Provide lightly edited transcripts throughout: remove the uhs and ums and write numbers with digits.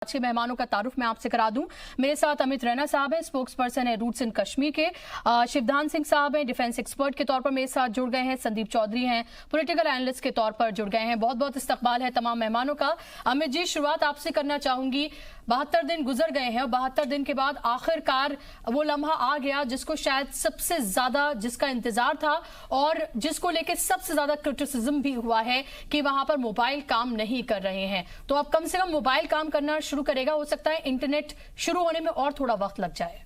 आज के मेहमानों का तारुफ मैं आपसे करा दूं। मेरे साथ अमित रैना साहब हैं, स्पोक्स पर्सन है रूट्स इन कश्मीर के। शिवधान सिंह साहब हैं, डिफेंस एक्सपर्ट के तौर पर मेरे साथ जुड़ गए हैं। संदीप चौधरी हैं, पॉलिटिकल एनालिस्ट के तौर पर जुड़ गए हैं। बहुत बहुत इस्तकबाल है तमाम मेहमानों का। अमित जी, शुरुआत आपसे करना चाहूंगी। 72 दिन गुजर गए हैं और 72 दिन के बाद आखिरकार वो लम्हा आ गया जिसको शायद सबसे ज्यादा जिसका इंतजार था और जिसको लेकर सबसे ज्यादा क्रिटिसिज्म भी हुआ है कि वहां पर मोबाइल काम नहीं कर रहे हैं। तो अब कम से कम मोबाइल काम करना शुरू करेगा। हो सकता है इंटरनेट शुरू होने में और थोड़ा वक्त लग जाए।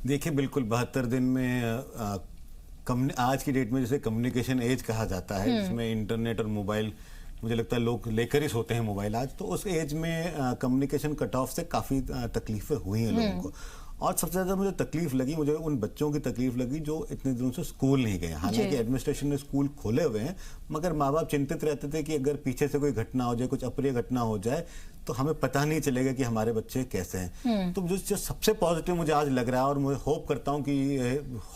देखिए, बिल्कुल 72 दिन में आज की डेट में जैसे कम्युनिकेशन एज कहा जाता है, जिसमें इंटरनेट और मोबाइल मुझे लगता है लोग लेकर ही सोते हैं मोबाइल आज, तो उस एज में कम्युनिकेशन कट ऑफ से काफ़ी तकलीफें हुई हैं लोगों को। और सबसे ज़्यादा मुझे तकलीफ लगी, मुझे उन बच्चों की तकलीफ लगी जो इतने दिनों से स्कूल नहीं गए। हालांकि एडमिनिस्ट्रेशन ने स्कूल खोले हुए हैं, मगर माँ बाप चिंतित रहते थे कि अगर पीछे से कोई घटना हो जाए, कुछ अप्रिय घटना हो जाए, तो हमें पता नहीं चलेगा कि हमारे बच्चे कैसे हैं। तो जो सबसे पॉजिटिव मुझे आज लग रहा है और मुझे होप करता हूं कि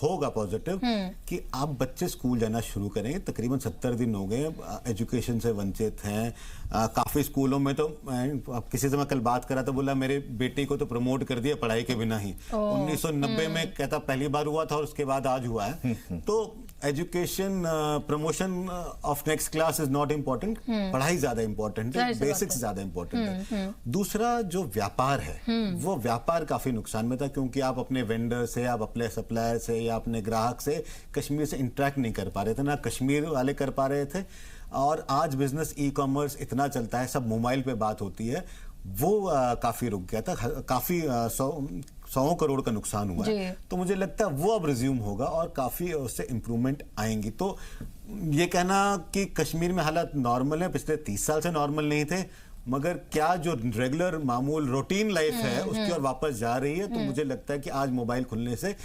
होगा पॉजिटिव, कि आप बच्चे स्कूल जाना शुरू करेंगे। तकरीबन 70 दिन हो गए, एजुकेशन से वंचित हैं। काफ़ी स्कूलों में तो किसी से मैं कल बात करा तो बोला मेरे बेटी को तो प्रमोट कर दिया पढ़ाई के बिना ही। 1990 में कहता पहली बार हुआ था और उसके बाद आज हुआ है। तो education promotion of next class is not important, पढ़ाई ज्यादा इंपॉर्टेंट है, बेसिक्स ज्यादा इंपॉर्टेंट है। दूसरा जो व्यापार है वो व्यापार काफी नुकसान में था, क्योंकि आप अपने वेंडर से, आप अपने सप्लायर से या अपने ग्राहक से कश्मीर से इंटरेक्ट नहीं कर पा रहे थे, ना कश्मीर वाले कर पा रहे थे। और आज बिजनेस ई कॉमर्स इतना चलता है, सब मोबाइल पे बात होती है, वो काफी रुक गया था। काफी 100 करोड़ का नुकसान हुआ है। तो मुझे लगता है वो अब रिज्यूम होगा और काफी उससे इंप्रूवमेंट आएंगी। तो ये कहना कि कश्मीर में हालात नॉर्मल है, पिछले 30 साल से नॉर्मल नहीं थे, मगर क्या जो रेगुलर मामूल रूटीन लाइफ है उसकी ओर वापस जा रही है। तो मुझे लगता है कि आज मोबाइल खुलने से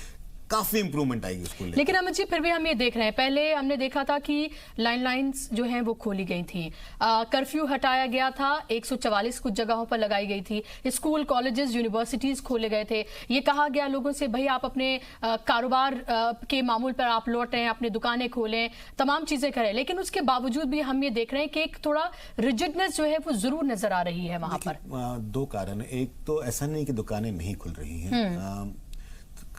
काफी इंप्रूवमेंट आएगी उसको। लेकिन अमित जी, फिर भी हम ये देख रहे हैं, पहले हमने देखा था कि लाइंस जो हैं वो खोली गई थी, कर्फ्यू हटाया गया था, 144 कुछ जगहों पर लगाई गई थी, स्कूल कॉलेजेस यूनिवर्सिटीज खोले गए थे। ये कहा गया लोगों से भाई आप अपने कारोबार के मामूल पर आप लौटें, अपनी दुकानें खोलें, तमाम चीजें करें। लेकिन उसके बावजूद भी हम ये देख रहे हैं कि एक थोड़ा रिजिडनेस जो है वो जरूर नजर आ रही है वहां पर। दो कारण है। एक तो ऐसा नहीं कि दुकानें नहीं खुल रही हैं।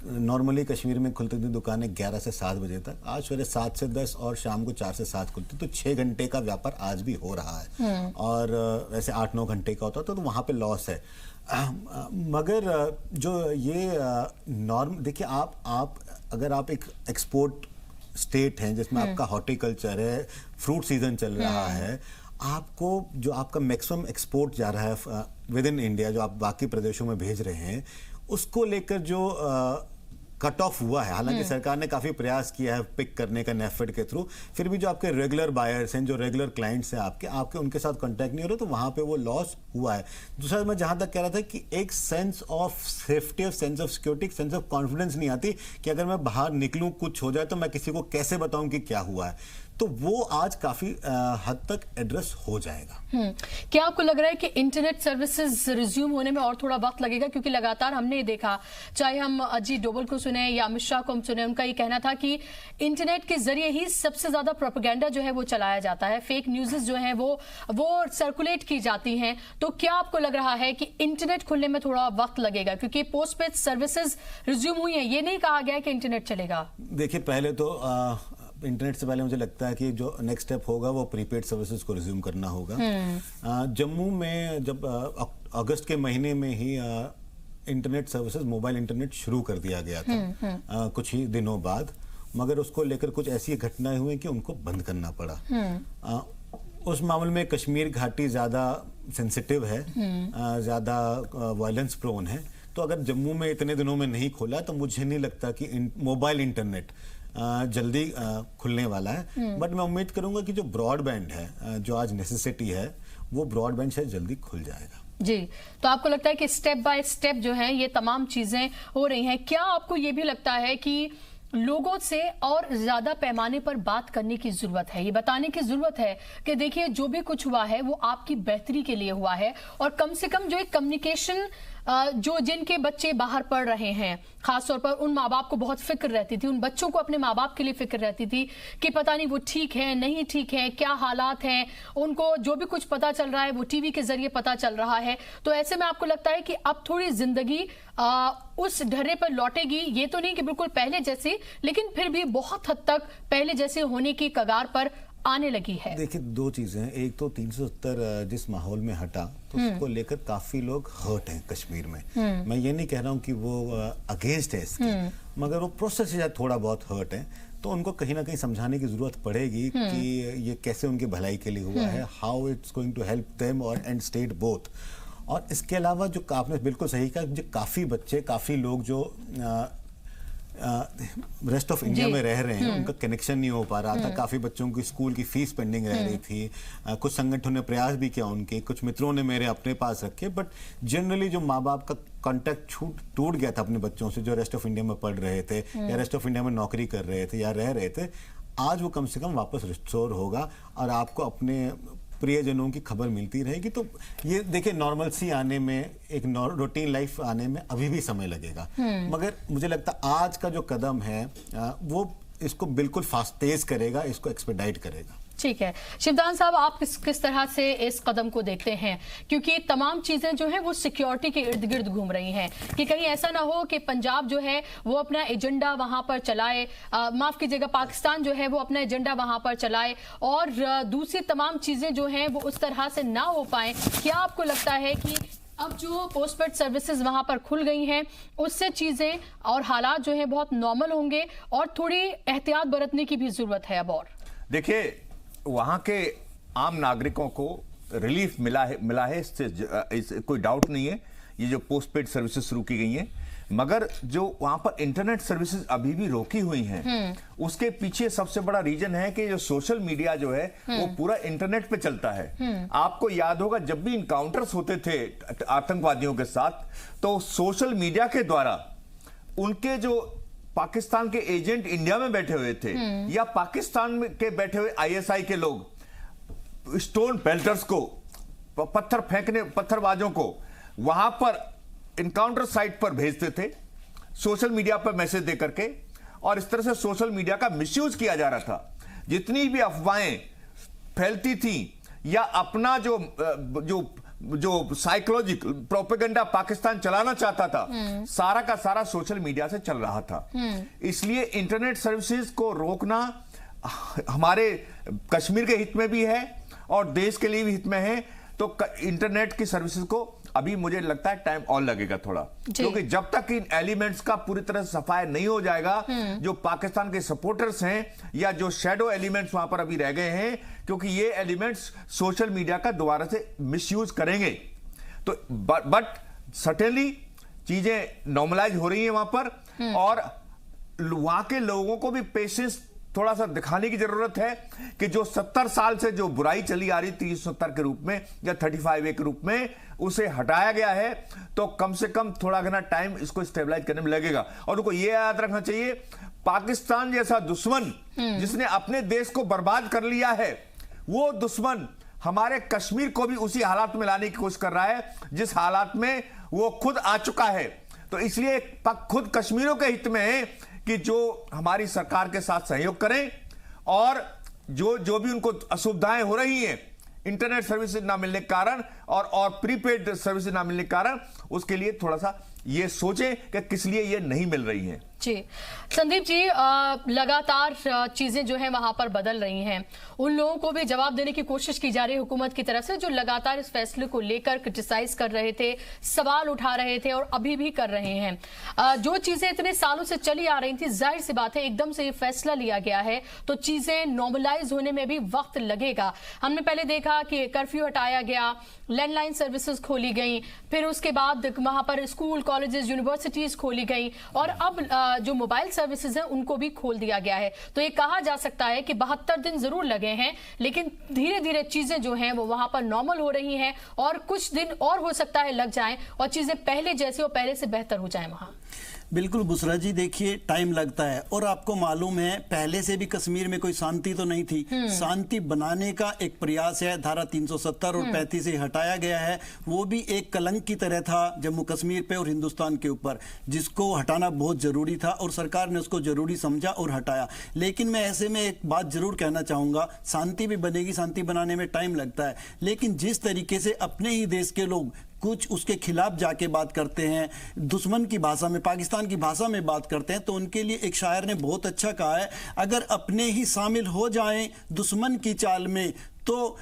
नॉर्मली कश्मीर में खुलती थी दुकानें 11 से 7 बजे तक, आज सवेरे 7 से 10 और शाम को 4 से 7 खुलती, तो 6 घंटे का व्यापार आज भी हो रहा है। और वैसे 8-9 घंटे का होता तो वहाँ पे लॉस है। मगर जो ये नॉर्म देखिए, आप अगर आप एक एक्सपोर्ट स्टेट हैं जिसमें आपका हॉर्टिकल्चर है, फ्रूट सीजन चल रहा है, आपको जो आपका मैक्सिमम एक्सपोर्ट जा रहा है विद इन इंडिया, जो आप बाकी प्रदेशों में भेज रहे हैं, उसको लेकर जो कट ऑफ हुआ है, हालांकि सरकार ने काफी प्रयास किया है पिक करने का नेफेड के थ्रू, फिर भी जो आपके रेगुलर बायर्स हैं, जो रेगुलर क्लाइंट्स हैं आपके उनके साथ कांटेक्ट नहीं हो रहे, तो वहां पे वो लॉस हुआ है। दूसरा, मैं जहां तक कह रहा था कि एक sense of safety, sense of security, sense of confidence नहीं आती कि अगर मैं बाहर निकलूं कुछ हो जाए तो मैं किसी को कैसे बताऊं कि क्या हुआ है। तो वो आज काफी हद तक एड्रेस हो जाएगा। क्या आपको लग रहा है कि इंटरनेट सर्विसेज रिज्यूम होने में और थोड़ा वक्त लगेगा? क्योंकि लगातार हमने देखा, चाहे हम अजीत डोभाल को सुने या अमित शाह को हम सुने, उनका ये कहना था कि इंटरनेट के जरिए ही सबसे ज्यादा प्रोपेगेंडा जो है वो चलाया जाता है, फेक न्यूज़ जो है वो सर्कुलेट की जाती हैं। तो क्या आपको लग रहा है कि इंटरनेट खुलने में थोड़ा वक्त लगेगा? क्योंकि पोस्ट पेड सर्विसेज रिज्यूम हुई है, ये नहीं कहा गया कि इंटरनेट चलेगा। देखिए, पहले तो इंटरनेट से पहले मुझे लगता है कि जो नेक्स्ट स्टेप होगा वो प्रीपेड सर्विसेज को रिज्यूम करना होगा। जम्मू में जब अगस्त के महीने में ही इंटरनेट सर्विसेज, मोबाइल इंटरनेट शुरू कर दिया गया था कुछ ही दिनों बाद, मगर उसको लेकर कुछ ऐसी घटनाएं हुई कि उनको बंद करना पड़ा। उस मामले में कश्मीर घाटी ज्यादा सेंसिटिव है, ज्यादा वायलेंस प्रोन है। तो अगर जम्मू में इतने दिनों में नहीं खोला तो मुझे नहीं लगता कि मोबाइल इंटरनेट जल्दी खुलने वाला है। बट मैं उम्मीद करूंगा कि जो ब्रॉडबैंड है, जो आज नेसेसिटी है, वो ब्रॉडबैंड शायद जल्दी खुल जाएगा। जी, तो आपको लगता है कि स्टेप बाय स्टेप जो है ये तमाम चीजें हो रही हैं। क्या आपको ये भी लगता है कि लोगों से और ज्यादा पैमाने पर बात करने की जरूरत है, ये बताने की जरूरत है कि देखिए जो भी कुछ हुआ है वो आपकी बेहतरी के लिए हुआ है, और कम से कम जो एक कम्युनिकेशन जो जिनके बच्चे बाहर पढ़ रहे हैं, खासतौर पर उन माँ बाप को बहुत फिक्र रहती थी, उन बच्चों को अपने माँ बाप के लिए फिक्र रहती थी कि पता नहीं वो ठीक है नहीं ठीक है, क्या हालात हैं, उनको जो भी कुछ पता चल रहा है वो टीवी के जरिए पता चल रहा है। तो ऐसे में आपको लगता है कि अब थोड़ी जिंदगी उस ढर्रे पर लौटेगी? ये तो नहीं कि बिल्कुल पहले जैसे, लेकिन फिर भी बहुत हद तक पहले जैसे होने की कगार पर आने लगी है। देखिए, दो चीजें हैं। एक तो 370 जिस माहौल में हटा तो उसको लेकर काफी लोग हर्ट हैं कश्मीर में। मैं ये नहीं कह रहा हूँ कि वो अगेंस्ट है इसके, मगर वो प्रोसेस से थोड़ा बहुत हर्ट है। तो उनको कहीं ना कहीं समझाने की जरूरत पड़ेगी कि ये कैसे उनकी भलाई के लिए हुआ है, how it's going to help them और एंड स्टेट बोथ। और इसके अलावा जो आपने बिल्कुल सही कहा, जो काफी बच्चे, काफी लोग जो रेस्ट ऑफ इंडिया में रह रहे हैं, उनका कनेक्शन नहीं हो पा रहा था। काफी बच्चों की स्कूल की फीस पेंडिंग रह रही थी। कुछ संगठनों ने प्रयास भी किया, उनके कुछ मित्रों ने मेरे अपने पास रखे, बट जनरली जो माँ बाप का कांटेक्ट टूट गया था अपने बच्चों से, जो रेस्ट ऑफ इंडिया में पढ़ रहे थे या रेस्ट ऑफ इंडिया में नौकरी कर रहे थे या रह रहे थे, आज वो कम से कम वापस रिस्टोर होगा और आपको अपने प्रियजनों की खबर मिलती रहेगी। तो ये देखिए, नॉर्मलसी आने में, एक रूटीन लाइफ आने में अभी भी समय लगेगा, मगर मुझे लगता है आज का जो कदम है वो इसको बिल्कुल फास्ट तेज करेगा, इसको एक्सपेडाइट करेगा। ठीक है शिवदान साहब, आप किस तरह से इस कदम को देखते हैं? क्योंकि तमाम चीजें जो है वो सिक्योरिटी के इर्द गिर्द घूम रही हैं कि कहीं ऐसा ना हो कि पंजाब जो है वो अपना एजेंडा वहां पर चलाए, माफ कीजिएगा पाकिस्तान जो है वो अपना एजेंडा वहां पर चलाए और दूसरी तमाम चीजें जो हैं वो उस तरह से ना हो पाए। क्या आपको लगता है कि अब जो पोस्ट पेड सर्विसेज वहां पर खुल गई हैं उससे चीजें और हालात जो है बहुत नॉर्मल होंगे और थोड़ी एहतियात बरतने की भी जरूरत है अब? और देखिए, वहां के आम नागरिकों को रिलीफ मिला है इससे कोई डाउट नहीं है। ये जो पोस्ट पेड सर्विसेज शुरू की गई हैं, मगर जो वहां पर इंटरनेट सर्विसेज अभी भी रोकी हुई हैं, उसके पीछे सबसे बड़ा रीजन है कि जो सोशल मीडिया जो है वो पूरा इंटरनेट पे चलता है। आपको याद होगा, जब भी इनकाउंटर्स होते थे आतंकवादियों के साथ, तो सोशल मीडिया के द्वारा उनके जो पाकिस्तान के एजेंट इंडिया में बैठे हुए थे या पाकिस्तान के बैठे हुए आईएसआई के लोग स्टोन पेल्टर्स को, पत्थरबाजों को वहां पर इनकाउंटर साइट पर भेजते थे, सोशल मीडिया पर मैसेज दे करके, और इस तरह से सोशल मीडिया का मिसयूज किया जा रहा था। जितनी भी अफवाहें फैलती थी या अपना जो साइकोलॉजिकल प्रोपेगेंडा पाकिस्तान चलाना चाहता था, सारा का सारा सोशल मीडिया से चल रहा था। इसलिए इंटरनेट सर्विसेज को रोकना हमारे कश्मीर के हित में भी है और देश के लिए भी हित में है। तो इंटरनेट की सर्विसेज को अभी मुझे लगता है टाइम और लगेगा थोड़ा, क्योंकि जब तक इन एलिमेंट्स का पूरी तरह से सफाया नहीं हो जाएगा, जो पाकिस्तान के सपोर्टर्स हैं या जो शैडो एलिमेंट्स वहां पर अभी रह गए हैं, क्योंकि ये एलिमेंट्स सोशल मीडिया का दोबारा से मिसयूज करेंगे। तो बट सर्टेनली चीजें नॉर्मलाइज हो रही हैं वहां पर, और वहां के लोगों को भी पेशेंस थोड़ा सा दिखाने की जरूरत है कि जो 70 साल से जो बुराई चली आ रही 370 के रूप में या 35A के रूप में, उसे हटाया गया है। तो कम से कम थोड़ा घना टाइम इसको स्टेबलाइज करने में लगेगा। और उनको यह याद रखना चाहिए, पाकिस्तान जैसा दुश्मन जिसने अपने देश को बर्बाद कर लिया है, वो दुश्मन हमारे कश्मीर को भी उसी हालात में लाने की कोशिश कर रहा है जिस हालात में वो खुद आ चुका है। तो इसलिए खुद कश्मीरियों के हित में है कि जो हमारी सरकार के साथ सहयोग करें, और जो भी उनको असुविधाएं हो रही हैं इंटरनेट सर्विसेज ना मिलने के कारण और प्रीपेड सर्विसेज ना मिलने के कारण, उसके लिए थोड़ा सा ये सोचें कि किस लिए ये नहीं मिल रही हैं। जी संदीप जी, लगातार चीजें जो है वहां पर बदल रही हैं, उन लोगों को भी जवाब देने की कोशिश की जा रही है हुकूमत की तरफ से, जो लगातार इस फैसले को लेकर क्रिटिसाइज कर रहे थे, सवाल उठा रहे थे और अभी भी कर रहे हैं। जो चीजें इतने सालों से चली आ रही थी, जाहिर सी बात है एकदम से ये फैसला लिया गया है तो चीजें नॉर्मलाइज होने में भी वक्त लगेगा। हमने पहले देखा कि कर्फ्यू हटाया गया, लैंडलाइन सर्विसेज खोली गई, फिर उसके बाद वहां पर स्कूल, कॉलेजेस, यूनिवर्सिटीज खोली गई, और अब जो मोबाइल सर्विसेज हैं उनको भी खोल दिया गया है। तो ये कहा जा सकता है कि 72 दिन जरूर लगे हैं, लेकिन धीरे धीरे चीजें जो हैं वो वहां पर नॉर्मल हो रही हैं, और कुछ दिन और हो सकता है लग जाएं और चीजें पहले जैसे और पहले से बेहतर हो जाएं वहां। बिल्कुल बुसरा जी, देखिए टाइम लगता है और आपको मालूम है पहले से भी कश्मीर में कोई शांति तो नहीं थी। शांति बनाने का एक प्रयास है, धारा 370 और 35 से हटाया गया है। वो भी एक कलंक की तरह था जम्मू कश्मीर पे और हिंदुस्तान के ऊपर, जिसको हटाना बहुत जरूरी था और सरकार ने उसको जरूरी समझा और हटाया। लेकिन मैं ऐसे में एक बात जरूर कहना चाहूंगा, शांति भी बनेगी, शांति बनाने में टाइम लगता है, लेकिन जिस तरीके से अपने ही देश के लोग कुछ उसके खिलाफ जाके बात करते हैं, दुश्मन की भाषा में, पाकिस्तान की भाषा में बात करते हैं, तो उनके लिए एक शायर ने बहुत अच्छा कहा है, अगर अपने ही शामिल हो जाएं दुश्मन की चाल में तो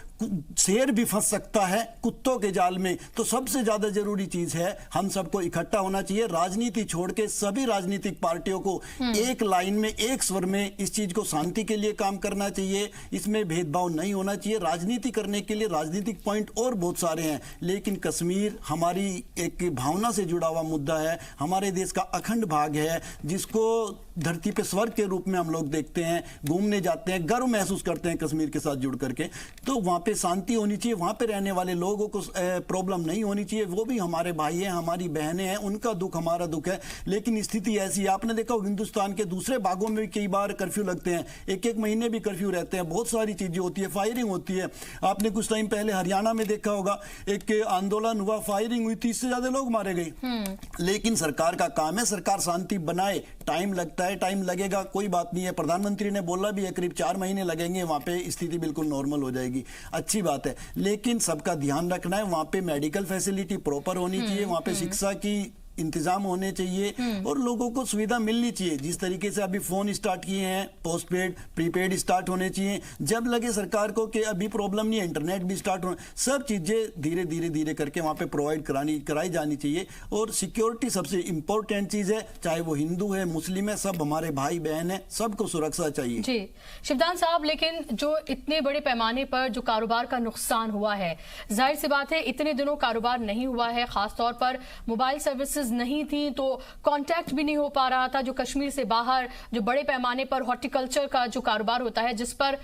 शेर भी फंस सकता है कुत्तों के जाल में। तो सबसे ज्यादा जरूरी चीज है हम सबको इकट्ठा होना चाहिए, राजनीति छोड़ के सभी राजनीतिक पार्टियों को एक लाइन में, एक स्वर में इस चीज को शांति के लिए काम करना चाहिए। इसमें भेदभाव नहीं होना चाहिए। राजनीति करने के लिए राजनीतिक पॉइंट और बहुत सारे हैं, लेकिन कश्मीर हमारी एक भावना से जुड़ा हुआ मुद्दा है, हमारे देश का अखंड भाग है, जिसको धरती पे स्वर्ग के रूप में हम लोग देखते हैं, घूमने जाते हैं, गर्व महसूस करते हैं कश्मीर के साथ जुड़ करके। तो वहां पे शांति होनी चाहिए, वहां पे रहने वाले लोगों को प्रॉब्लम नहीं होनी चाहिए। वो भी हमारे भाई हैं, हमारी बहनें हैं, उनका दुख हमारा दुख है। लेकिन स्थिति ऐसी है, आपने देखा हिंदुस्तान के दूसरे भागों में भी कई बार कर्फ्यू लगते हैं, एक एक महीने भी कर्फ्यू रहते हैं, बहुत सारी चीजें होती है, फायरिंग होती है। आपने कुछ टाइम पहले हरियाणा में देखा होगा, एक आंदोलन हुआ, फायरिंग हुई, 30 से ज्यादा लोग मारे गए। लेकिन सरकार का काम है, सरकार शांति बनाए। टाइम लगता है, टाइम लगेगा, कोई बात नहीं है। प्रधानमंत्री ने बोला भी है करीब 4 महीने लगेंगे, वहां पे स्थिति बिल्कुल नॉर्मल हो जाएगी, अच्छी बात है। लेकिन सबका ध्यान रखना है, वहां पे मेडिकल फैसिलिटी प्रॉपर होनी चाहिए, वहां पे शिक्षा की इंतजाम होने चाहिए और लोगों को सुविधा मिलनी चाहिए। जिस तरीके से अभी फोन स्टार्ट किए हैं, पोस्टपेड प्रीपेड स्टार्ट होने चाहिए। जब लगे सरकार को कि अभी प्रॉब्लम नहीं है, इंटरनेट भी स्टार्ट होना, सब चीजें धीरे धीरे धीरे करके वहां पे प्रोवाइड कराई जानी चाहिए। और सिक्योरिटी सबसे इंपॉर्टेंट चीज है, चाहे वो हिंदू है, मुस्लिम है, सब हमारे भाई बहन है, सबको सुरक्षा चाहिए। जी शिवदान साहब, लेकिन जो इतने बड़े पैमाने पर जो कारोबार का नुकसान हुआ है, जाहिर सी बात है इतने दिनों कारोबार नहीं हुआ है, खासतौर पर मोबाइल सर्विसेज नहीं थी तो कांटेक्ट भी नहीं हो पा रहा था। जो कश्मीर से बाहर जो बड़े पैमाने पर हॉर्टिकल्चर का जो कारोबार होता है, जिस पर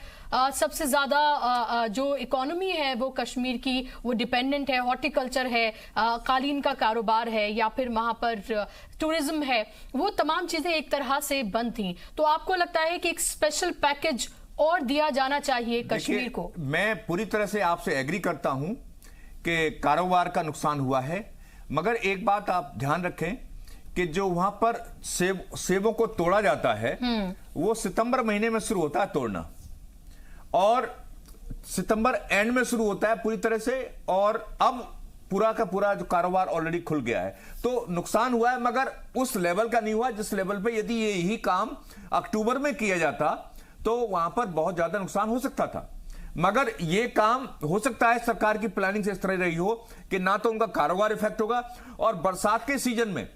सबसे ज्यादा जो इकोनॉमी है वो कश्मीर की वो डिपेंडेंट है, हॉर्टिकल्चर है, कालीन का कारोबार है, या फिर वहां पर टूरिज्म है, वो तमाम चीजें एक तरह से बंद थी। तो आपको लगता है कि एक स्पेशल पैकेज और दिया जाना चाहिए कश्मीर को? मैं पूरी तरह से आपसे एग्री करता हूं कि कारोबार का नुकसान हुआ है, मगर एक बात आप ध्यान रखें कि जो वहां पर सेबों को तोड़ा जाता है वो सितंबर महीने में शुरू होता है तोड़ना, और सितंबर एंड में शुरू होता है पूरी तरह से, और अब पूरा का पूरा जो कारोबार ऑलरेडी खुल गया है। तो नुकसान हुआ है, मगर उस लेवल का नहीं हुआ जिस लेवल पे यदि यही काम अक्टूबर में किया जाता तो वहां पर बहुत ज्यादा नुकसान हो सकता था। मगर यह काम हो सकता है सरकार की प्लानिंग से इस तरह रही हो कि ना तो उनका कारोबार इफेक्ट होगा, और बरसात के सीजन में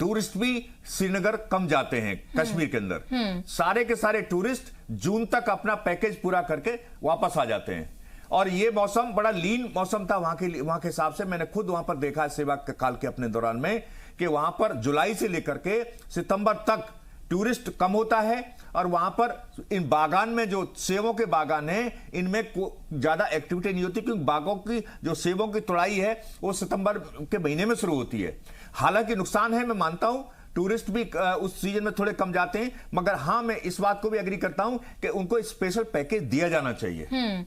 टूरिस्ट भी श्रीनगर कम जाते हैं कश्मीर के अंदर। सारे के सारे टूरिस्ट जून तक अपना पैकेज पूरा करके वापस आ जाते हैं, और ये मौसम बड़ा लीन मौसम था वहां के हिसाब से। मैंने खुद वहां पर देखा सेवा काल के अपने दौरान में कि वहां पर जुलाई से लेकर के सितंबर तक टूरिस्ट कम होता है, और वहां पर इन बागान में जो सेबों के बागान हैं इनमें ज्यादा एक्टिविटी नहीं होती, क्योंकि बागों की जो सेबों की तोड़ाई है वो सितंबर के महीने में शुरू होती है। हालांकि नुकसान है, मैं मानता हूं, टूरिस्ट भी उस सीजन में थोड़े कम जाते हैं, मगर हां मैं इस बात को भी एग्री करता हूं कि उनको स्पेशल पैकेज दिया जाना चाहिए।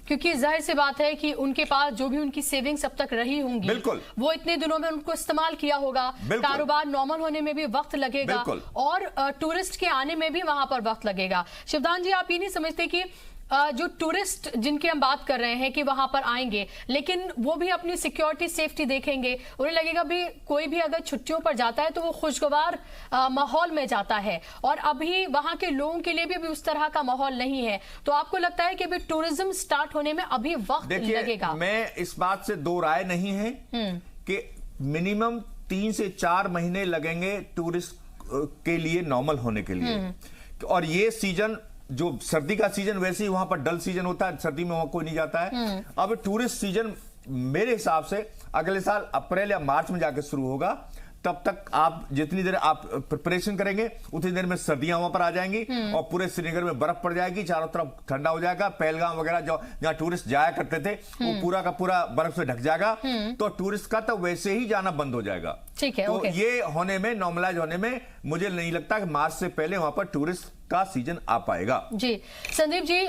क्योंकि जाहिर सी बात है कि उनके पास जो भी उनकी सेविंग्स अब तक रही होंगी, बिल्कुल वो इतने दिनों में उनको इस्तेमाल किया होगा, कारोबार नॉर्मल होने में भी वक्त लगेगा और टूरिस्ट के आने में भी वहां पर वक्त लगेगा। शिवदान जी, आप ये नहीं समझते कि जो टूरिस्ट जिनकी हम बात कर रहे हैं कि वहां पर आएंगे, लेकिन वो भी अपनी सिक्योरिटी सेफ्टी देखेंगे, उन्हें लगेगा भी कोई भी अगर छुट्टियों पर जाता है तो वो खुशगवार माहौल में जाता है, और अभी वहां के लोगों के लिए भी उस तरह का माहौल नहीं है। तो आपको लगता है कि अभी टूरिज्म स्टार्ट होने में अभी वक्त लगेगा? मैं इस बात से दो राय नहीं है कि मिनिमम 3 से 4 महीने लगेंगे टूरिस्ट के लिए नॉर्मल होने के लिए, और ये सीजन जो सर्दी का सीजन वैसे ही वहां पर डल सीजन होता है, सर्दी में वहां कोई नहीं जाता है। अब टूरिस्ट सीजन मेरे हिसाब से अगले साल अप्रैल या मार्च में जाकर शुरू होगा, तब तक आप जितनी देर आप प्रिपरेशन करेंगे उतनी देर में सर्दियां वहां पर आ जाएंगी और पूरे श्रीनगर में बर्फ पड़ जाएगी, चारों तरफ ठंडा हो जाएगा। पहलगाम वगैरह जहां टूरिस्ट जाया करते थे वो पूरा का पूरा बर्फ से ढक जाएगा, तो टूरिस्ट का तो वैसे ही जाना बंद हो जाएगा। ठीक है, तो ये होने में, नॉर्मलाइज होने में मुझे नहीं लगता कि मार्च से पहले वहां पर टूरिस्ट का सीजन आ पाएगा। जी संदीप जी,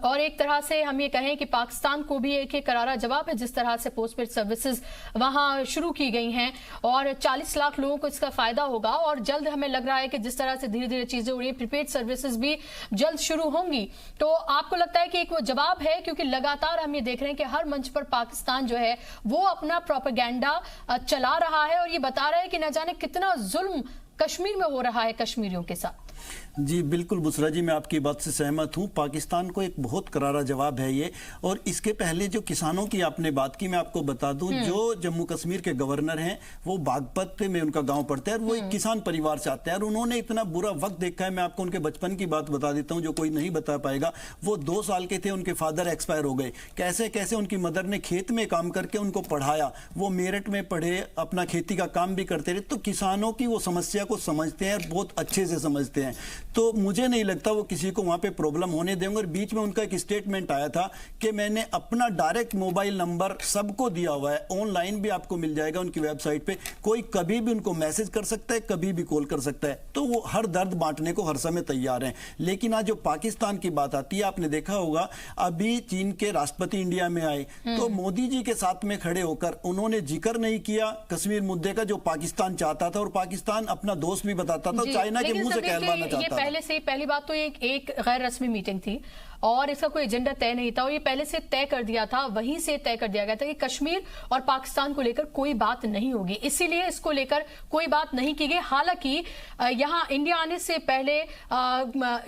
और एक तरह से हम ये कहें कि पाकिस्तान को भी एक करारा जवाब है जिस तरह से पोस्टपेड सर्विसेज वहां शुरू की गई हैं और 40 लाख लोगों को इसका फायदा होगा और जल्द हमें लग रहा है कि जिस तरह से धीरे धीरे चीजें हो रही है प्रीपेड सर्विसेज भी जल्द शुरू होंगी। तो आपको लगता है कि एक वो जवाब है, क्योंकि लगातार हम ये देख रहे हैं कि हर मंच पर पाकिस्तान जो है वो अपना प्रोपेगेंडा चला रहा है और ये बता रहा है कि न जाने कितना जुल्म कश्मीर में हो रहा है कश्मीरियों के साथ। जी बिल्कुल बुसरा जी, मैं आपकी बात से सहमत हूं। पाकिस्तान को एक बहुत करारा जवाब है ये। और इसके पहले जो किसानों की आपने बात की, मैं आपको बता दूं, जो जम्मू कश्मीर के गवर्नर हैं वो बागपत में उनका गांव पड़ता है और वो एक किसान परिवार से आते हैं और उन्होंने इतना बुरा वक्त देखा है। मैं आपको उनके बचपन की बात बता देता हूं जो कोई नहीं बता पाएगा। वो 2 साल के थे, उनके फादर एक्सपायर हो गए। कैसे कैसे उनकी मदर ने खेत में काम करके उनको पढ़ाया, वो मेरठ में पढ़े, अपना खेती का काम भी करते रहे। तो किसानों की वो समस्या को समझते हैं और बहुत अच्छे से समझते हैं। तो मुझे नहीं लगता वो किसी को वहां पे प्रॉब्लम होने देंगे। और बीच में उनका एक स्टेटमेंट आया था कि मैंने अपना डायरेक्ट मोबाइल नंबर सबको दिया हुआ है, ऑनलाइन भी आपको मिल जाएगा उनकी वेबसाइट पे, कोई कभी भी उनको मैसेज कर सकता है, कभी भी कॉल कर सकता है। तो वो हर दर्द बांटने को हर समय तैयार हैं। लेकिन आज जो पाकिस्तान की बात आती है, आपने देखा होगा अभी चीन के राष्ट्रपति इंडिया में आए तो मोदी जी के साथ में खड़े होकर उन्होंने जिक्र नहीं किया कश्मीर मुद्दे का, जो पाकिस्तान चाहता था और पाकिस्तान अपना दोस्त भी बताता था, चाइना के मुंह से कहलवाना चाहता था। पहले से पहली बात तो एक गैर रस्मी मीटिंग थी और इसका कोई एजेंडा तय नहीं था और ये पहले से तय कर दिया था, वहीं से तय कर दिया गया था कि कश्मीर और पाकिस्तान को लेकर कोई बात नहीं होगी, इसीलिए इसको लेकर कोई बात नहीं की गई। हालांकि यहां इंडिया आने से पहले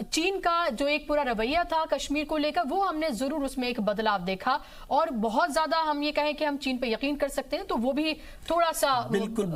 चीन का जो एक पूरा रवैया था कश्मीर को लेकर, वो हमने जरूर उसमें एक बदलाव देखा और बहुत ज्यादा हम ये कहें कि हम चीन पे यकीन कर सकते हैं तो वो भी थोड़ा सा बिल्कुल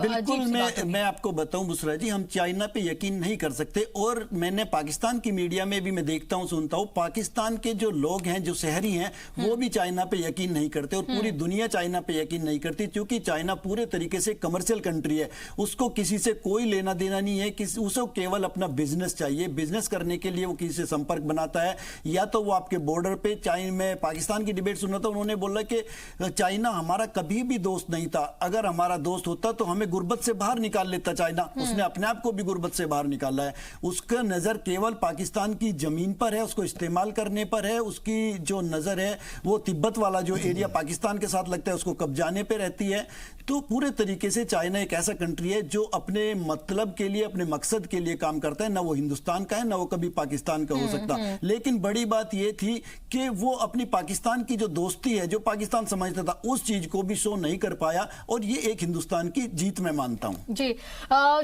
मैं आपको बताऊं बुसरा जी, हम चाइना पे यकीन नहीं कर सकते। और मैंने पाकिस्तान की मीडिया में भी मैं देखता हूं, सुनता हूं, पाकिस्तान के जो लोग हैं, जो शहरी हैं, वो भी चाइना पे यकीन नहीं करते और पूरी दुनिया चाइना पे यकीन नहीं करती, क्योंकि चाइना पूरे तरीके से कमर्शियल कंट्री है। उसको किसी से कोई लेना देना नहीं है, उसको केवल अपना बिजनेस चाहिए। बिजनेस करने के लिए वो किसी से संपर्क बनाता है, या तो वो आपके बॉर्डर पे चाइना में पाकिस्तान की डिबेट सुन रहा था, उन्होंने बोला कि चाइना हमारा कभी भी दोस्त नहीं था, अगर हमारा दोस्त होता तो हमें गुर्बत से बाहर निकाल लेता चाइना। उसने अपने आप को भी गुर्बत से बाहर निकाला है। उसका नजर केवल पाकिस्तान की जमीन पर है, उसको इस्तेमाल करने पर है। उसकी जो नजर है वो तिब्बत वाला जो एरिया पाकिस्तान के साथ लगता है उसको कब्जाने पे रहती है। तो पूरे तरीके से चाइना एक ऐसा कंट्री है जो अपने मतलब के लिए, अपने मकसद के लिए काम करता है। ना वो हिंदुस्तान का है, ना वो कभी पाकिस्तान का हो सकता। लेकिन बड़ी बात ये थी कि वो अपनी पाकिस्तान की जो दोस्ती है, जो पाकिस्तान समझता था, उस चीज को भी शो नहीं कर पाया और ये एक हिंदुस्तान की जीत मैं मानता हूं। जी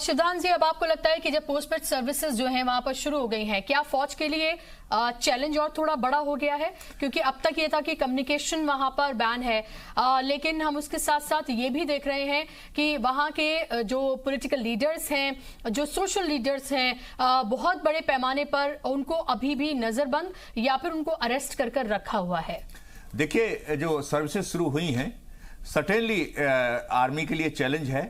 शिवदान जी, अब आपको लगता है कि जब पोस्टपेड सर्विसेज जो है वहां पर शुरू हो गई हैं, क्या फौज के लिए चैलेंज और थोड़ा बड़ा हो गया है? क्योंकि अब तक ये था कि कम्युनिकेशन वहां पर बैन है, लेकिन हम उसके साथ साथ ये भी देख रहे हैं कि वहां के जो पॉलिटिकल लीडर्स हैं, जो सोशल लीडर्स हैं, बहुत बड़े पैमाने पर उनको अभी भी नजरबंद या फिर उनको अरेस्ट कर कर रखा हुआ है। देखिए, जो सर्विसेज शुरू हुई हैं सर्टेनली आर्मी के लिए चैलेंज है,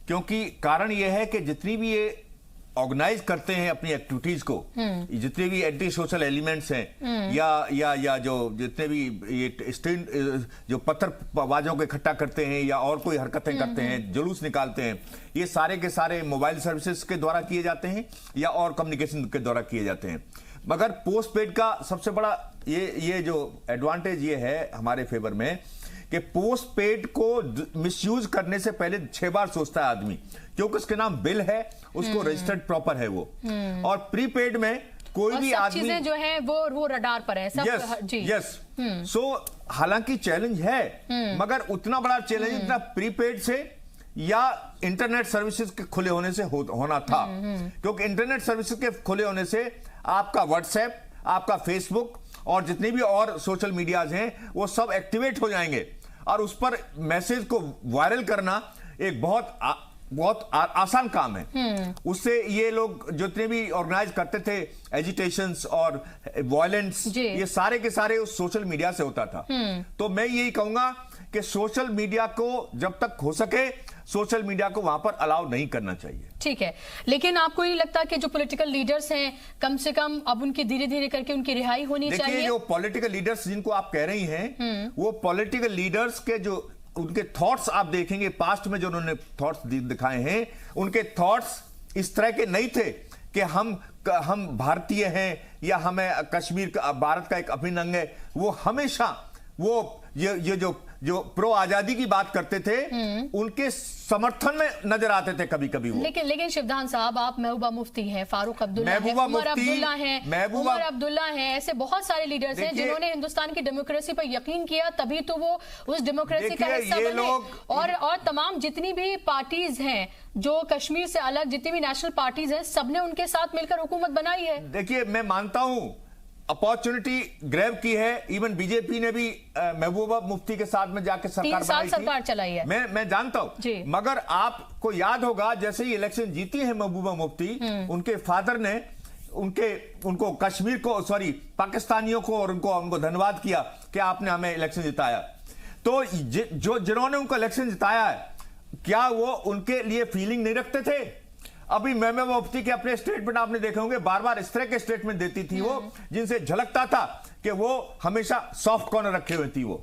क्योंकि कारण यह है कि जितनी भी ये ऑर्गेनाइज करते हैं अपनी एक्टिविटीज को, जितने भी एंटी सोशल एलिमेंट्स हैं या जो जितने भी ये स्टैंड जो पत्थरबाजों को इकट्ठा करते हैं या और कोई हरकतें करते हैं, जुलूस निकालते हैं, ये सारे के सारे मोबाइल सर्विसेज के द्वारा किए जाते हैं या और कम्युनिकेशन के द्वारा किए जाते हैं। मगर पोस्टपेड का सबसे बड़ा ये जो एडवांटेज ये है हमारे फेवर में कि पोस्टपेड को मिसयूज करने से पहले 6 बार सोचता है आदमी, क्योंकि उसके नाम बिल है, उसको रजिस्टर्ड प्रॉपर है वो। और प्रीपेड में कोई भी आदमी, चीजें जो है वो रडार पर है सब। यस सो हालांकि चैलेंज है, मगर उतना बड़ा चैलेंज जितना प्रीपेड से या इंटरनेट सर्विसेज के खुले होने से होना था। क्योंकि इंटरनेट सर्विसेज के खुले होने से आपका व्हाट्सएप, आपका फेसबुक और जितने भी और सोशल मीडियाज हैं वो सब एक्टिवेट हो जाएंगे और उस पर मैसेज को वायरल करना एक बहुत आसान काम है। उससे ये लोग जितने भी ऑर्गेनाइज करते थे एजिटेशंस और वायलेंस, ये सारे के सारे उस सोशल मीडिया से होता था। तो मैं यही कहूंगा कि सोशल मीडिया को जब तक हो सके सोशल मीडिया को वहां पर अलाउ नहीं करना चाहिए। ठीक है, लेकिन आपको नहीं लगता कि जो पॉलिटिकल लीडर्स हैं कम से कम अब उनकी धीरे धीरे करके उनकी रिहाई होनी चाहिए? देखिए, जो पॉलिटिकल लीडर्स जिनको आप कह रही हैं, वो पॉलिटिकल लीडर्स के जो उनके थॉट्स आप देखेंगे, पास्ट में जो उन्होंने थॉट्स दिखाए हैं, उनके थॉट्स इस तरह के नहीं थे कि हम भारतीय हैं या हमें कश्मीर का भारत का एक अभिन्न अंग है। वो हमेशा वो ये जो प्रो आजादी की बात करते थे, उनके समर्थन में नजर आते थे कभी कभी वो। लेकिन शिवधान साहब, आप महबूबा मुफ्ती हैं, फारूक अब्दुल्ला हैं, उमर अब्दुल्ला हैं, ऐसे बहुत सारे लीडर्स हैं जिन्होंने हिंदुस्तान की डेमोक्रेसी पर यकीन किया, तभी तो वो उस डेमोक्रेसी का हिस्सा बने। और तमाम जितनी भी पार्टीज हैं जो कश्मीर से अलग, जितनी भी नेशनल पार्टीज हैं, सबने उनके साथ मिलकर हुकूमत बनाई है। देखिए, मैं मानता हूं अपॉर्चुनिटी ग्रैब की है। इवन बीजेपी ने भी महबूबा मुफ्ती के साथ में जाके सरकार चलाई है। मैं जानता हूं, मगर आपको याद होगा जैसे ही इलेक्शन जीती है महबूबा मुफ्ती, उनके फादर ने उनको कश्मीर को, सॉरी पाकिस्तानियों को और उनको धन्यवाद किया कि आपने हमें इलेक्शन जिताया। तो जिन्होंने उनको इलेक्शन जिताया है, क्या वो उनके लिए फीलिंग नहीं रखते थे? अभी महबूबा मुफ्ती के अपने स्टेटमेंट आपने देखे होंगे, बार बार इस तरह के स्टेटमेंट देती थी वो, जिनसे झलकता था कि वो हमेशा सॉफ्ट कॉर्नर रखे हुए थी वो।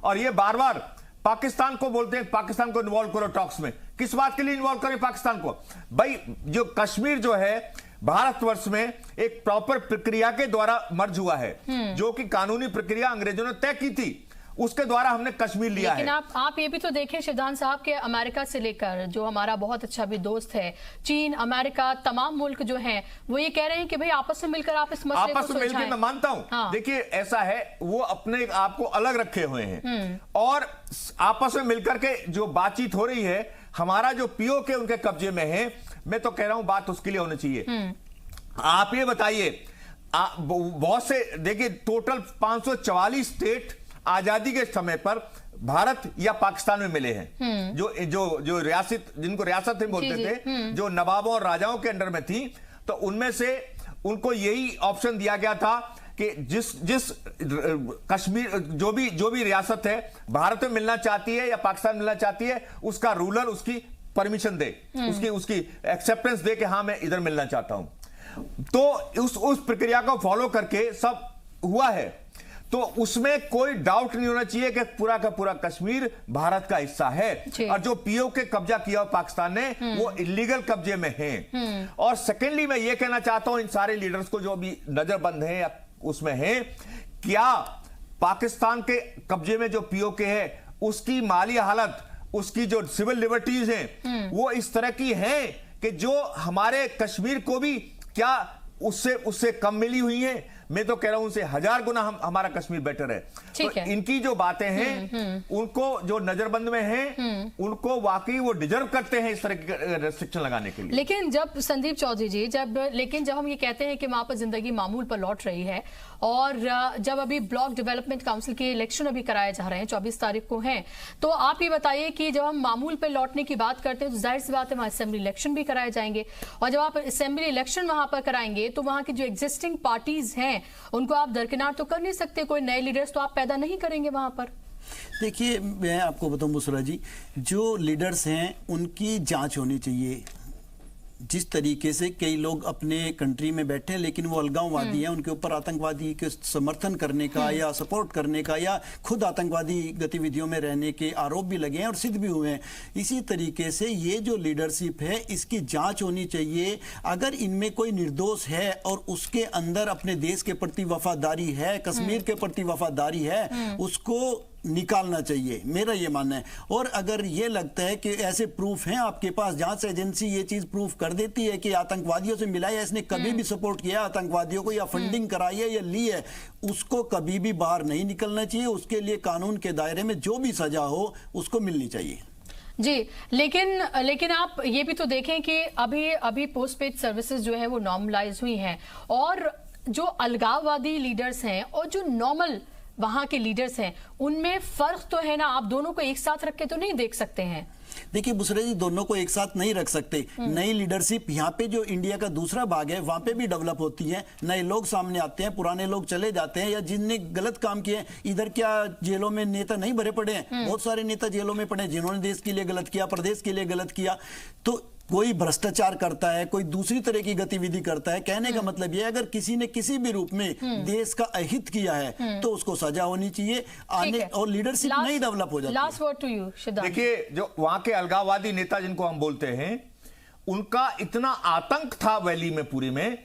और ये बार बार पाकिस्तान को बोलते हैं, पाकिस्तान को इन्वॉल्व करो टॉक्स में। किस बात के लिए इन्वॉल्व करें पाकिस्तान को? भाई, जो कश्मीर जो है भारतवर्ष में एक प्रॉपर प्रक्रिया के द्वारा मर्ज हुआ है, जो कि कानूनी प्रक्रिया अंग्रेजों ने तय की थी, उसके द्वारा हमने कश्मीर लिया है। लेकिन आप ये भी तो देखें शिवधान साहब के अमेरिका से लेकर, जो हमारा बहुत अच्छा भी दोस्त है, चीन, अमेरिका, तमाम मुल्क जो हैं, वो ये कह रहे हैं कि भाई आपस में मिलकर आप इस मसले को आपस में मिलकर, मैं मानता हूं। हाँ। देखिए, ऐसा है, वो अपने आप को अलग रखे हुए हैं और आपस में मिलकर के जो बातचीत हो रही है, हमारा जो पीओके उनके कब्जे में है, मैं तो कह रहा हूं बात उसके लिए होनी चाहिए। आप ये बताइए, बहुत से, देखिए, टोटल 544 स्टेट आजादी के समय पर भारत या पाकिस्तान में मिले हैं। जो रियासत, जिनको रियासत बोलते थे, जो नवाबों और राजाओं के अंडर में थी, तो उनमें से उनको यही ऑप्शन दिया गया था कि जिस कश्मीर, जो भी रियासत है भारत में मिलना चाहती है या पाकिस्तान मिलना चाहती है, उसका रूलर उसकी परमिशन दे, उसकी एक्सेप्टेंस दे कि हाँ मैं इधर मिलना चाहता हूं। तो उस प्रक्रिया को फॉलो करके सब हुआ है। तो उसमें कोई डाउट नहीं होना चाहिए कि पूरा का पूरा कश्मीर भारत का हिस्सा है। और जो पीओके कब्जा किया पाकिस्तान ने, वो इलीगल कब्जे में है। और सेकेंडली, मैं ये कहना चाहता हूं इन सारे लीडर्स को जो अभी नजरबंद हैं या उसमें हैं, क्या पाकिस्तान के कब्जे में जो पीओके है, उसकी माली हालत, उसकी जो सिविल लिबर्टीज हैं, वो इस तरह की हैं कि जो हमारे कश्मीर को भी क्या उससे कम मिली हुई है? मैं तो कह रहा हूं उनसे 1000 गुना हमारा कश्मीर बेटर है। तो इनकी जो बातें हैं, उनको जो नजरबंद में हैं, उनको वाकई वो डिजर्व करते हैं इस तरह की रेस्ट्रिक्शन लगाने के लिए। लेकिन जब संदीप चौधरी जी, जब हम ये कहते हैं कि वहां पर जिंदगी मामूल पर लौट रही है, और जब अभी ब्लॉक डेवलपमेंट काउंसिल के इलेक्शन अभी कराए जा रहे हैं, 24 तारीख को हैं, तो आप ये बताइए कि जब हम मामूल पर लौटने की बात करते हैं, तो जाहिर सी बात है वहां असेंबली इलेक्शन भी कराए जाएंगे, और जब आप असेंबली इलेक्शन वहां पर कराएंगे, तो वहां की जो एग्जिस्टिंग पार्टीज हैं उनको आप दरकिनार तो कर नहीं सकते, कोई नए लीडर्स तो आप पैदा नहीं करेंगे वहां पर। देखिए, मैं आपको बताऊं बुसरा जी, जो लीडर्स हैं उनकी जांच होनी चाहिए। जिस तरीके से कई लोग अपने कंट्री में बैठे हैं लेकिन वो अलगाववादी हैं, उनके ऊपर आतंकवादी के समर्थन करने का या सपोर्ट करने का या खुद आतंकवादी गतिविधियों में रहने के आरोप भी लगे हैं और सिद्ध भी हुए हैं। इसी तरीके से ये जो लीडरशिप है, इसकी जांच होनी चाहिए। अगर इनमें कोई निर्दोष है और उसके अंदर अपने देश के प्रति वफादारी है, कश्मीर के प्रति वफादारी है, उसको निकालना चाहिए, मेरा ये मानना है। और अगर ये लगता है कि ऐसे प्रूफ हैं आपके पास, जांच एजेंसी ये चीज प्रूफ कर देती है कि आतंकवादियों से मिला है, इसने कभी भी सपोर्ट किया आतंकवादियों को या फंडिंग कराई है या ली है, उसको कभी भी बाहर नहीं निकलना चाहिए। उसके लिए कानून के दायरे में जो भी सजा हो उसको मिलनी चाहिए। जी, लेकिन आप ये भी तो देखें कि अभी पोस्ट पेड सर्विसेज जो है वो नॉर्मलाइज हुई हैं, और जो अलगाववादी लीडर्स हैं और जो नॉर्मल वहां के लीडर्स हैं, उनमें फर्क तो है ना। आप दोनों को एक साथ रख के तो नहीं देख सकते हैं। देखिए बुसरे जी, दोनों को एक साथ नहीं रख सकते। नई लीडरशिप यहाँ पे जो इंडिया का दूसरा भाग है वहां पे भी डेवलप होती है, नए लोग सामने आते हैं, पुराने लोग चले जाते हैं, या जिनने गलत काम किए हैं। इधर क्या जेलों में नेता नहीं भरे पड़े हैं? बहुत सारे नेता जेलों में पड़े हैं जिन्होंने देश के लिए गलत किया, प्रदेश के लिए गलत किया। तो कोई भ्रष्टाचार करता है, कोई दूसरी तरह की गतिविधि करता है, कहने का मतलब यह अगर किसी ने किसी भी रूप में देश का अहित किया है तो उसको सजा होनी चाहिए आने, और लीडरशिप नहीं डेवलप हो जाती। लास्ट वर्ड टू यू सिद्धांत। देखिए, जो वहां के अलगाववादी नेता जिनको हम बोलते हैं, उनका इतना आतंक था वैली में पूरी में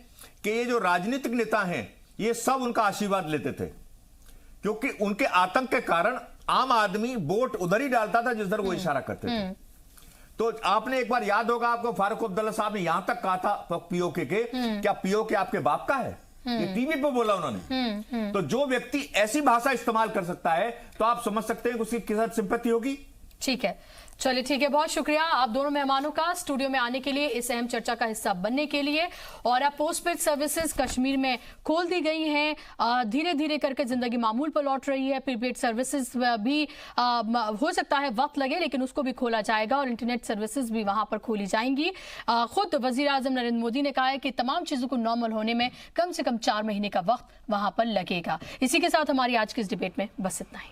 कि ये जो राजनीतिक नेता हैं ये सब उनका आशीर्वाद लेते थे, क्योंकि उनके आतंक के कारण आम आदमी वोट उधर ही डालता था जिधर वो इशारा करते थे। तो आपने एक बार याद होगा आपको, फारूक अब्दुल्ला साहब ने यहां तक कहा था पीओके के, क्या पीओके आपके बाप का है? ये टीवी पे बोला उन्होंने। तो जो व्यक्ति ऐसी भाषा इस्तेमाल कर सकता है तो आप समझ सकते हैं कि उसकी किस हद सिंपैथी होगी। ठीक है, चलिए ठीक है, बहुत शुक्रिया आप दोनों मेहमानों का स्टूडियो में आने के लिए, इस अहम चर्चा का हिस्सा बनने के लिए। और अब पोस्टपेड सर्विसेज कश्मीर में खोल दी गई हैं, धीरे धीरे करके जिंदगी मामूल पर लौट रही है। प्रीपेड सर्विसेज भी हो सकता है वक्त लगे, लेकिन उसको भी खोला जाएगा और इंटरनेट सर्विसेज भी वहां पर खोली जाएंगी। खुद वजीर आजम नरेंद्र मोदी ने कहा है कि तमाम चीजों को नॉर्मल होने में कम से कम 4 महीने का वक्त वहां पर लगेगा। इसी के साथ हमारी आज की इस डिबेट में बस इतना ही।